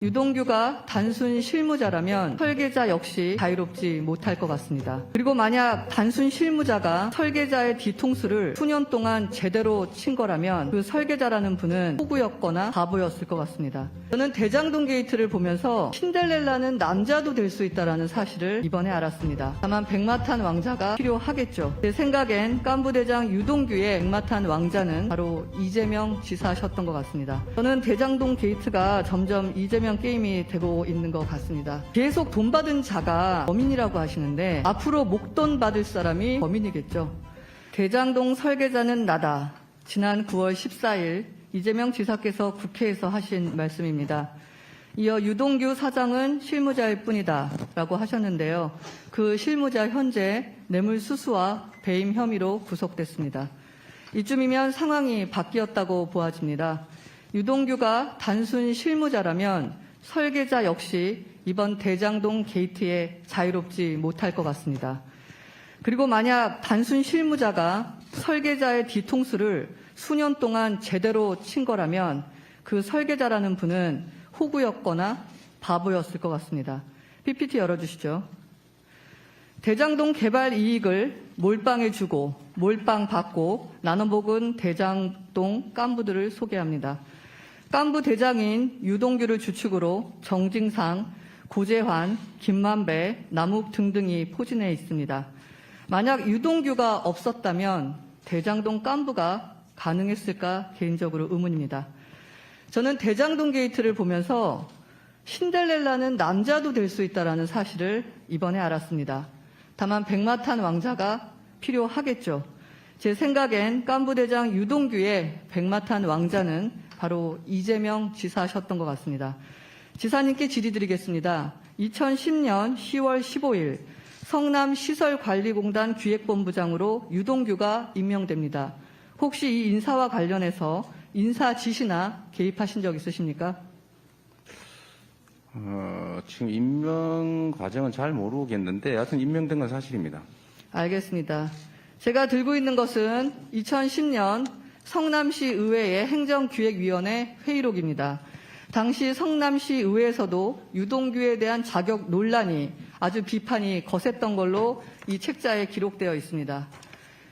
유동규가 단순 실무자라면 설계자 역시 자유롭지 못할 것 같습니다. 그리고 만약 단순 실무자가 설계자의 뒤통수를 수년 동안 제대로 친 거라면 그 설계자라는 분은 호구였거나 바보였을 것 같습니다. 저는 대장동 게이트를 보면서 신데렐라는 남자도 될 수 있다는 사실을 이번에 알았습니다. 다만 백마탄 왕자가 필요하겠죠. 제 생각엔 깐부대장 유동규의 백마탄 왕자는 바로 이재명 지사셨던 것 같습니다. 저는 대장동 게이트가 점점 이재명 게임이 되고 있는 것 같습니다. 계속 돈 받은 자가 범인이라고 하시는데 앞으로 목돈 받을 사람이 범인이겠죠. 대장동 설계자는 나다. 지난 9월 14일 이재명 지사께서 국회에서 하신 말씀입니다. 이어 유동규 사장은 실무자일 뿐이다 라고 하셨는데요. 그 실무자 현재 뇌물수수와 배임 혐의로 구속됐습니다. 이쯤이면 상황이 바뀌었다고 보아집니다. 유동규가 단순 실무자라면 설계자 역시 이번 대장동 게이트에 자유롭지 못할 것 같습니다. 그리고 만약 단순 실무자가 설계자의 뒤통수를 수년 동안 제대로 친 거라면 그 설계자라는 분은 호구였거나 바보였을 것 같습니다. PPT 열어주시죠. 대장동 개발 이익을 몰빵해 주고 몰빵 받고 나눠먹은 대장동 깐부들을 소개합니다. 깐부 대장인 유동규를 주축으로 정진상, 고재환, 김만배, 남욱 등등이 포진해 있습니다. 만약 유동규가 없었다면 대장동 깐부가 가능했을까 개인적으로 의문입니다. 저는 대장동 게이트를 보면서 신데렐라는 남자도 될 수 있다는 사실을 이번에 알았습니다. 다만 백마탄 왕자가 필요하겠죠. 제 생각엔 깐부대장 유동규의 백마탄 왕자는 바로 이재명 지사셨던 것 같습니다. 지사님께 질의드리겠습니다. 2010년 10월 15일 성남시설관리공단 기획본부장으로 유동규가 임명됩니다. 혹시 이 인사와 관련해서 인사 지시나 개입하신 적 있으십니까? 지금 임명 과정은 잘 모르겠는데 여하튼 임명된 건 사실입니다. 알겠습니다. 제가 들고 있는 것은 2010년 성남시 의회의 행정기획위원회 회의록입니다. 당시 성남시 의회에서도 유동규에 대한 자격 논란이 아주 비판이 거셌던 걸로 이 책자에 기록되어 있습니다.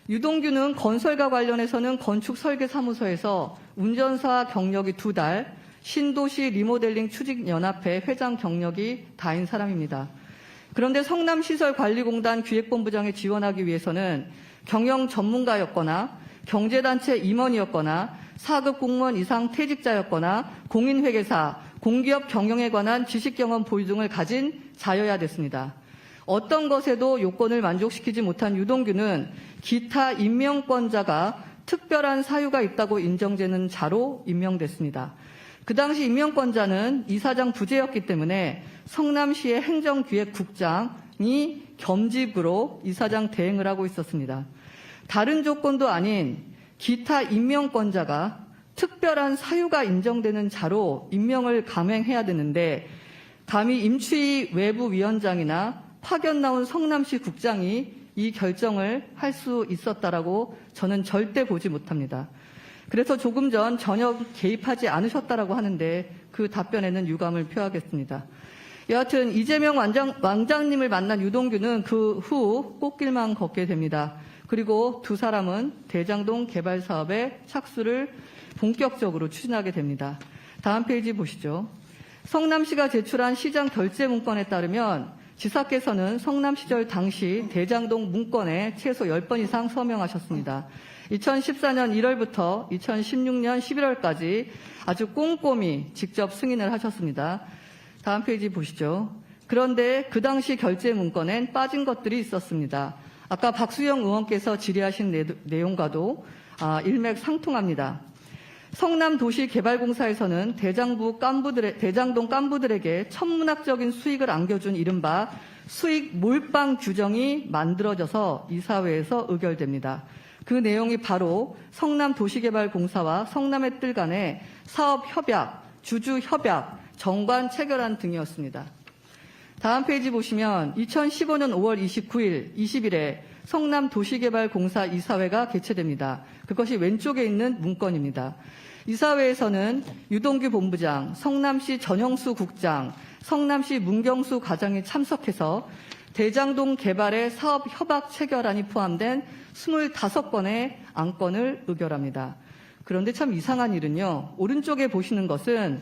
유동규는 건설과 관련해서는 건축설계사무소에서 운전사 경력이 2달, 신도시 리모델링 추진연합회 회장 경력이 다인 사람입니다. 그런데 성남시설관리공단 기획본부장에 지원하기 위해서는 경영 전문가였거나 경제단체 임원이었거나 4급 공무원 이상 퇴직자였거나 공인회계사, 공기업 경영에 관한 지식경험 보유 등을 가진 자여야 됐습니다. 어떤 것에도 요건을 만족시키지 못한 유동규는 기타 임명권자가 특별한 사유가 있다고 인정되는 자로 임명됐습니다. 그 당시 임명권자는 이사장 부재였기 때문에 성남시의 행정기획국장이 겸직으로 이사장 대행을 하고 있었습니다. 다른 조건도 아닌 기타 임명권자가 특별한 사유가 인정되는 자로 임명을 감행해야 되는데 감히 임추위 외부위원장이나 파견 나온 성남시 국장이 이 결정을 할 수 있었다라고 저는 절대 보지 못합니다. 그래서 조금 전 전혀 개입하지 않으셨다라고 하는데 그 답변에는 유감을 표하겠습니다. 여하튼 이재명 왕장님을 만난 유동규는 그 후 꽃길만 걷게 됩니다. 그리고 두 사람은 대장동 개발 사업의 착수를 본격적으로 추진하게 됩니다. 다음 페이지 보시죠. 성남시가 제출한 시장 결재 문건에 따르면 지사께서는 성남시절 당시 대장동 문건에 최소 10번 이상 서명하셨습니다. 2014년 1월부터 2016년 11월까지 아주 꼼꼼히 직접 승인을 하셨습니다. 다음 페이지 보시죠. 그런데 그 당시 결재 문건엔 빠진 것들이 있었습니다. 아까 박수영 의원께서 질의하신 내용과도 일맥상통합니다. 성남도시개발공사에서는 대장동 깐부들에게 천문학적인 수익을 안겨준 이른바 수익 몰빵 규정이 만들어져서 이사회에서 의결됩니다. 그 내용이 바로 성남도시개발공사와 성남의 뜰 간의 사업협약, 주주협약, 정관 체결안 등이었습니다. 다음 페이지 보시면 2015년 5월 29일, 20일에 성남도시개발공사 이사회가 개최됩니다. 그것이 왼쪽에 있는 문건입니다. 이사회에서는 유동규 본부장, 성남시 전영수 국장, 성남시 문경수 과장이 참석해서 대장동 개발의 사업 협약 체결안이 포함된 25건의 안건을 의결합니다. 그런데 참 이상한 일은요. 오른쪽에 보시는 것은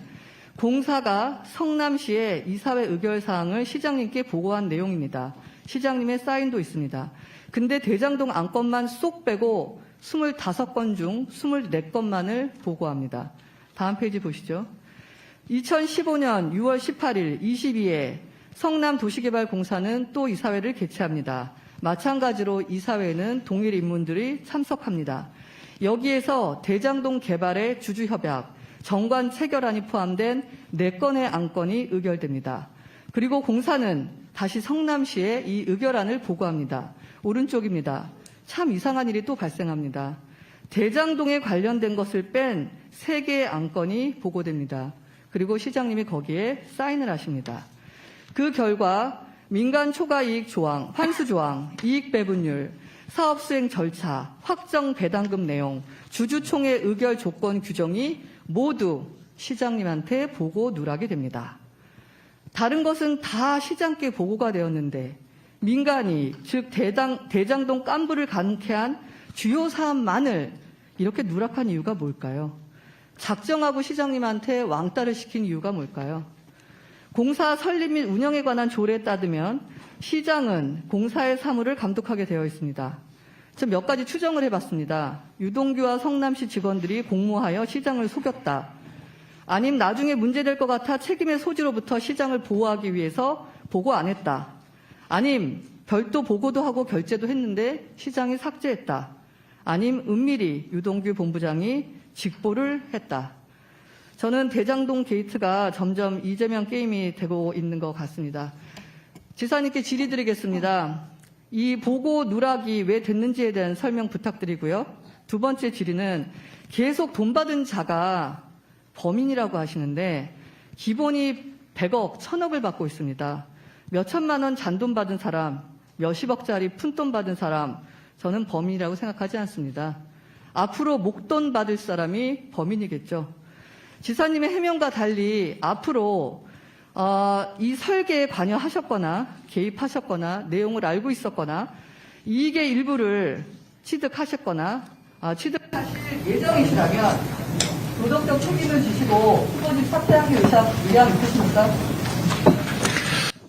공사가 성남시의 이사회 의결사항을 시장님께 보고한 내용입니다. 시장님의 사인도 있습니다. 근데 대장동 안건만 쏙 빼고 25건 중 24건만을 보고합니다. 다음 페이지 보시죠. 2015년 6월 18일 22회 성남도시개발공사는 또 이사회를 개최합니다. 마찬가지로 이사회에는 동일 인물들이 참석합니다. 여기에서 대장동 개발의 주주협약, 정관 체결안이 포함된 4건의 안건이 의결됩니다. 그리고 공사는 다시 성남시에 이 의결안을 보고합니다. 오른쪽입니다. 참 이상한 일이 또 발생합니다. 대장동에 관련된 것을 뺀 3개의 안건이 보고됩니다. 그리고 시장님이 거기에 사인을 하십니다. 그 결과 민간 초과이익 조항, 환수 조항, 이익 배분율, 사업 수행 절차, 확정 배당금 내용, 주주총회 의결 조건 규정이 모두 시장님한테 보고 누락이 됩니다. 다른 것은 다 시장께 보고가 되었는데 민간이 즉 대장동 깐부를 가능케 주요 사안만을 이렇게 누락한 이유가 뭘까요? 작정하고 시장님한테 왕따를 시킨 이유가 뭘까요? 공사 설립 및 운영에 관한 조례에 따르면 시장은 공사의 사무를 감독하게 되어 있습니다. 저 몇 가지 추정을 해봤습니다. 유동규와 성남시 직원들이 공모하여 시장을 속였다. 아님 나중에 문제될 것 같아 책임의 소지로부터 시장을 보호하기 위해서 보고 안 했다. 아님 별도 보고도 하고 결재도 했는데 시장이 삭제했다. 아님 은밀히 유동규 본부장이 직보를 했다. 저는 대장동 게이트가 점점 이재명 게임이 되고 있는 것 같습니다. 지사님께 질의드리겠습니다. 이 보고 누락이 왜 됐는지에 대한 설명 부탁드리고요. 두 번째 질의는 계속 돈 받은 자가 범인이라고 하시는데 기본이 100억, 1000억을 받고 있습니다. 몇 천만 원 잔돈 받은 사람, 몇십억짜리 푼돈 받은 사람, 저는 범인이라고 생각하지 않습니다. 앞으로 목돈 받을 사람이 범인이겠죠. 지사님의 해명과 달리 앞으로 이 설계에 관여하셨거나 개입하셨거나 내용을 알고 있었거나 이익의 일부를 취득하셨거나 취득하실 예정이시라면 도덕적 책임을 지시고 후보직 사퇴하기 의향 있으십니까?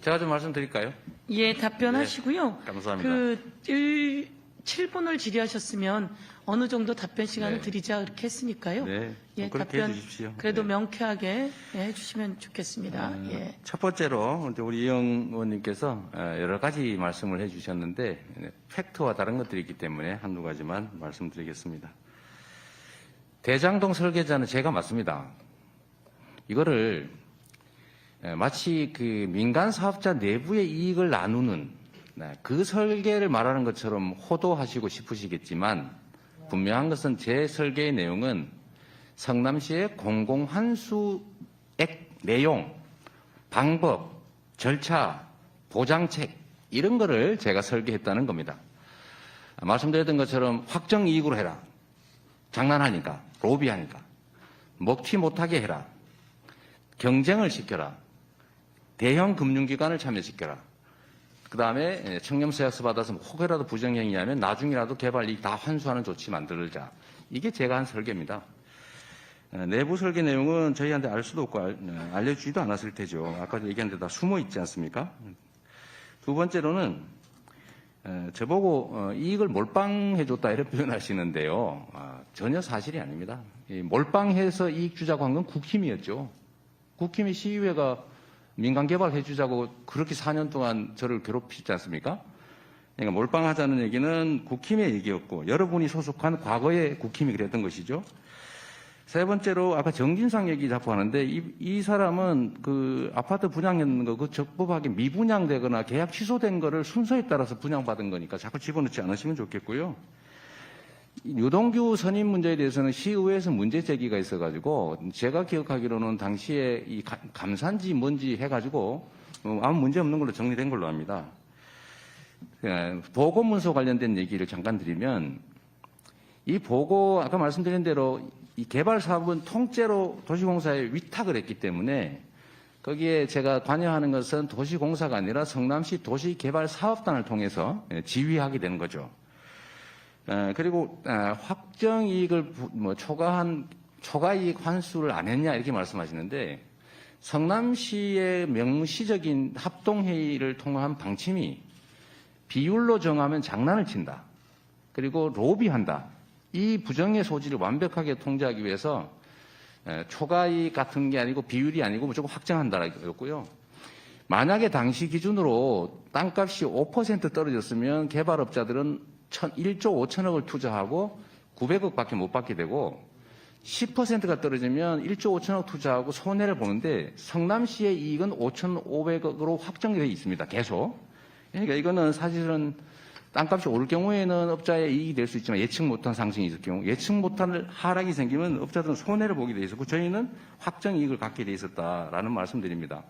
제가 좀 말씀드릴까요? 예, 답변하시고요. 네, 감사합니다. 7분을 질의하셨으면 어느 정도 답변 시간을 네. 드리자 그렇게 했으니까요. 네, 예, 그렇게 답변 해주십시오. 그래도 네. 명쾌하게 해주시면 좋겠습니다. 예. 첫 번째로 우리 이영 의원님께서 여러 가지 말씀을 해주셨는데 팩트와 다른 것들이 있기 때문에 한두 가지만 말씀드리겠습니다. 대장동 설계자는 제가 맞습니다. 이거를 마치 그 민간 사업자 내부의 이익을 나누는 그 설계를 말하는 것처럼 호도하시고 싶으시겠지만 분명한 것은 제 설계의 내용은 성남시의 공공환수액 내용, 방법, 절차, 보장책 이런 거를 제가 설계했다는 겁니다. 말씀드렸던 것처럼 확정 이익으로 해라. 장난하니까, 로비하니까. 먹튀 못하게 해라. 경쟁을 시켜라. 대형 금융기관을 참여시켜라. 그 다음에 청렴서약서 받아서 혹여라도 부정행위하면 나중이라도 개발 이익 다 환수하는 조치 만들자. 이게 제가 한 설계입니다. 내부 설계 내용은 저희한테 알 수도 없고 알려주지도 않았을 테죠. 아까도 얘기한 데 다 숨어 있지 않습니까? 두 번째로는 저보고 이익을 몰빵해줬다 이런 표현하시는데요. 전혀 사실이 아닙니다. 몰빵해서 이익 주자고 한 건 국힘이었죠. 국힘이 시의회가 민간 개발해주자고 그렇게 4년 동안 저를 괴롭히지 않습니까? 그러니까 몰빵하자는 얘기는 국힘의 얘기였고 여러분이 소속한 과거의 국힘이 그랬던 것이죠. 세 번째로 아까 정진상 얘기 자꾸 하는데 이 사람은 그 아파트 분양했는 거 그 적법하게 미분양되거나 계약 취소된 거를 순서에 따라서 분양받은 거니까 자꾸 집어넣지 않으시면 좋겠고요. 유동규 선임 문제에 대해서는 시의회에서 문제 제기가 있어가지고 제가 기억하기로는 당시에 이 감사인지 뭔지 해가지고 아무 문제 없는 걸로 정리된 걸로 압니다. 보고 문서 관련된 얘기를 잠깐 드리면 이 보고 아까 말씀드린 대로 이 개발 사업은 통째로 도시공사에 위탁을 했기 때문에 거기에 제가 관여하는 것은 도시공사가 아니라 성남시 도시개발사업단을 통해서 지휘하게 되는 거죠. 그리고 확정이익을 초과이익 환수를 안 했냐 이렇게 말씀하시는데 성남시의 명시적인 합동회의를 통한 방침이 비율로 정하면 장난을 친다. 그리고 로비한다. 이 부정의 소지를 완벽하게 통제하기 위해서 초과이익 같은 게 아니고 비율이 아니고 무조건 확정한다라고요. 만약에 당시 기준으로 땅값이 5% 떨어졌으면 개발업자들은 1조 5천억을 투자하고 900억밖에 못 받게 되고 10%가 떨어지면 1조 5천억 투자하고 손해를 보는데 성남시의 이익은 5,500억으로 확정되어 있습니다. 계속. 그러니까 이거는 사실은 땅값이 오를 경우에는 업자의 이익이 될 수 있지만 예측 못한 상승이 있을 경우 예측 못한 하락이 생기면 업자들은 손해를 보게 돼 있었고 저희는 확정 이익을 갖게 돼 있었다라는 말씀드립니다.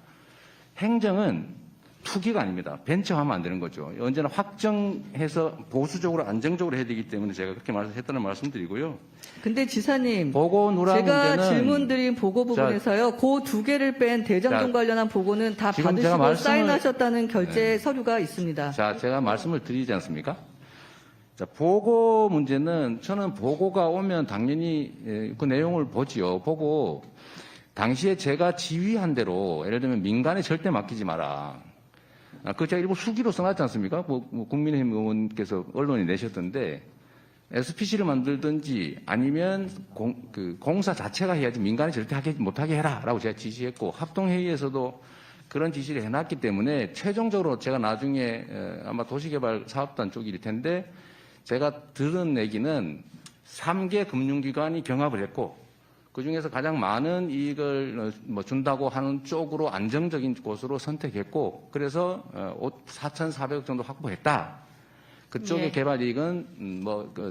행정은 투기가 아닙니다. 벤처하면 안 되는 거죠. 언제나 확정해서 보수적으로 안정적으로 해야 되기 때문에 제가 그렇게 했다는 말씀드리고요. 근데 지사님, 보고 누락 제가 문제는 질문드린 보고 부분에서요, 그 두 개를 뺀 대장동 관련한 보고는 다 지금 제가 받으시고 말씀을- 사인하셨다는 결제 서류가 있습니다. 자, 제가 말씀을 드리지 않습니까? 자, 보고 문제는 저는 보고가 오면 당연히 그 내용을 보지요. 보고 당시에 제가 지휘한 대로 예를 들면 민간에 절대 맡기지 마라. 그 제가 일부 수기로 써놨지 않습니까? 국민의힘 의원께서 언론에 내셨던데 SPC를 만들든지 아니면 공사 자체가 해야지 민간에 절대 못하게 해라라고 제가 지시했고 합동회의에서도 그런 지시를 해놨기 때문에 최종적으로 제가 나중에 아마 도시개발사업단 쪽일 텐데 제가 들은 얘기는 3개 금융기관이 경합을 했고 그중에서 가장 많은 이익을 준다고 하는 쪽으로 안정적인 곳으로 선택했고 그래서 4,400억 정도 확보했다. 그쪽의 예. 개발 이익은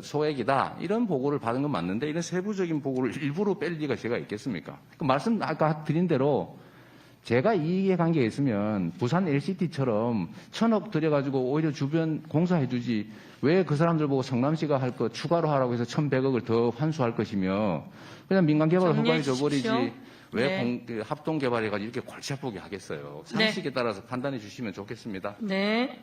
소액이다. 이런 보고를 받은 건 맞는데 이런 세부적인 보고를 일부러 뺄 리가 제가 있겠습니까? 그 말씀 아까 드린 대로 제가 이익에 관계가 있으면 부산 LCT처럼 1,000억 들여가지고 오히려 주변 공사해주지 왜 그 사람들 보고 성남시가 할 거 추가로 하라고 해서 1,100억을 더 환수할 것이며 그냥 민간 개발 허가해 줘버리지 왜 네. 합동 개발해가지고 이렇게 골치 아프게 하겠어요. 네. 상식에 따라서 판단해 주시면 좋겠습니다. 네.